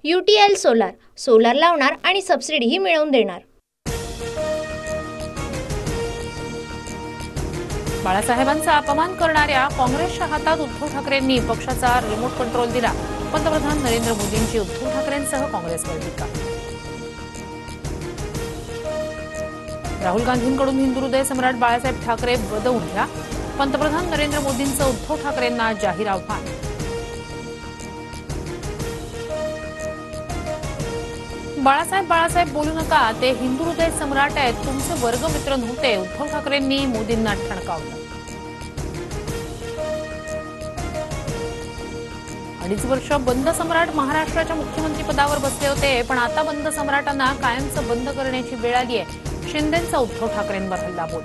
UTL solar, solar लावणार आणि सबसिडीही मिळवून देणार। बाळासाहेबांचा अपमान करणाऱ्या काँग्रेसच्या हातात उद्धव ठाकरेंनी पक्षाचा रिमोट कंट्रोल दिला। पंतप्रधान नरेंद्र मोदींची उद्धव ठाकरेंसह काँग्रेसवर टीका। राहुल गांधींकडून हिंदू हृदय सम्राट बाळासाहेब ठाकरे बदवून घ्या। पंतप्रधान नरेंद्र मोदींचं उद्धव ठाकरेंना जाहीर आव्हान। बाळासाहेब बोलू नका, ते हिंदू हृदय सम्राट आहेत, तुमचे वर्गमित्र नव्हते, उद्धव ठाकरेंनी मोदींना ठणकावलं। 2.5 वर्ष बंद सम्राट महाराष्ट्राच्या मुख्यमंत्री पदावर बसले होते, पण आता बंद सम्राटांना कायमचं बंद करण्याची वेळ आली आहे। शिंदेंचा उद्धव ठाकरेंवर हल्लाबोल।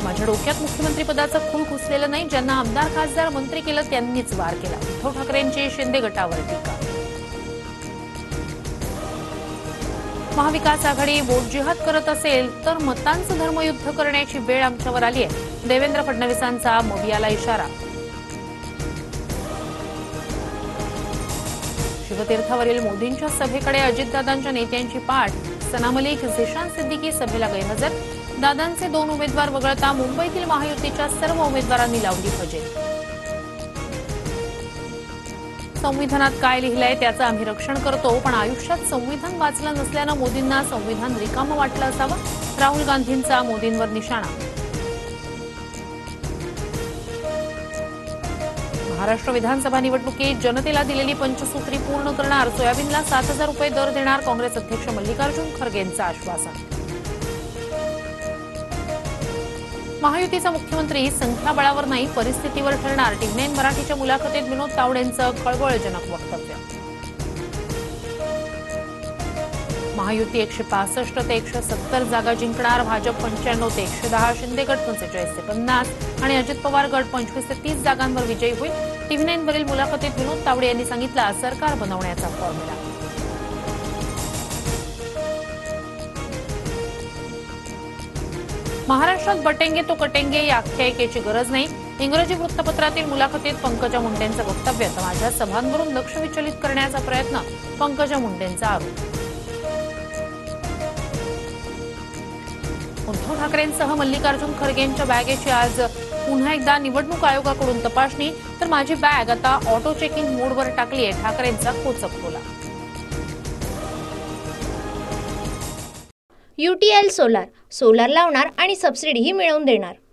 माझ्या डोक्यात मुख्यमंत्री पदाचं खूळ घुसलेलं नाही, ज्यांना आमदार खासदार मंत्री केलं त्यांनीच वार केला। उद्धव ठाकरेंची शिंदे गटावर टीका। महाविकास आघाडी वोट जिहाद करत असेल तर मतांचं धर्मयुद्ध करण्याची वेळ आमच्यावर आली आहे। देवेंद्र फडणवीसांचा मवियाला इशारा। शिवतीर्थावरील मोदींच्या सभेकडे अजितदादांच्या नेत्यांची पाठ। सना मलिक, झिशान सिद्दीकी सभेला गैरहजर। दादांचे 2 उमेदवार वगळता मुंबईतील महायुतीच्या सर्व उमेदवारांनी लावली फजेल। संविधानात काय लिहिलंय त्याचं आम्ही रक्षण करतो, पण आयुष्यात संविधान वाचलं नसल्यानं मोदींना संविधान रिकामं वाटलं असावं। राहुल गांधींचा मोदींवर निशाणा। महाराष्ट्र विधानसभा निवडणुकीत जनतेला दिलेली पंचसूत्री पूर्ण करणार। सोयाबीनला 7,000 रुपये दर देणार। काँग्रेस अध्यक्ष मल्लिकार्जुन खरगेंचं आश्वासन। महायुतीचा मुख्यमंत्री संख्याबळावर नाही परिस्थितीवर ठरणार। टीव्ही9 मराठीच्या मुलाखतीत विनोद तावडेंचं खळबळजनक वक्तव्य। महायुती 165 ते 170 जागा जिंकणार। भाजप 95 ते 110, शिंदे गट 45 ते 50 आणि अजित पवार गट 25 ते 30 जागांवर विजयी होईल। टीव्ही9 वरील मुलाखतीत विनोद तावडे यांनी सांगितलं, सरकार बनवण्याचा फॉर्म्युला। महाराष्ट्रात बटेंगे तो कटेंगे या आख्यायिकेची गरज नाही। इंग्रजी वृत्तपत्रातील मुलाखतीत पंकजा मुंडेंचं वक्तव्य। तर माझ्या सभांवरून लक्ष विचलित करण्याचा प्रयत्न, पंकजा मुंडेंचा आरोप। उद्धव ठाकरेंसह मल्लिकार्जुन खरगेंच्या बॅगेची आज पुन्हा एकदा निवडणूक आयोगाकडून तपासणी। तर माझी बॅग आता ऑटो चेकिंग मोडवर टाकली आहे, ठाकरेंचा खोचक टोला। UTL सोलार, सोलार लावणार आणि सबसिडीही मिळवून देणार।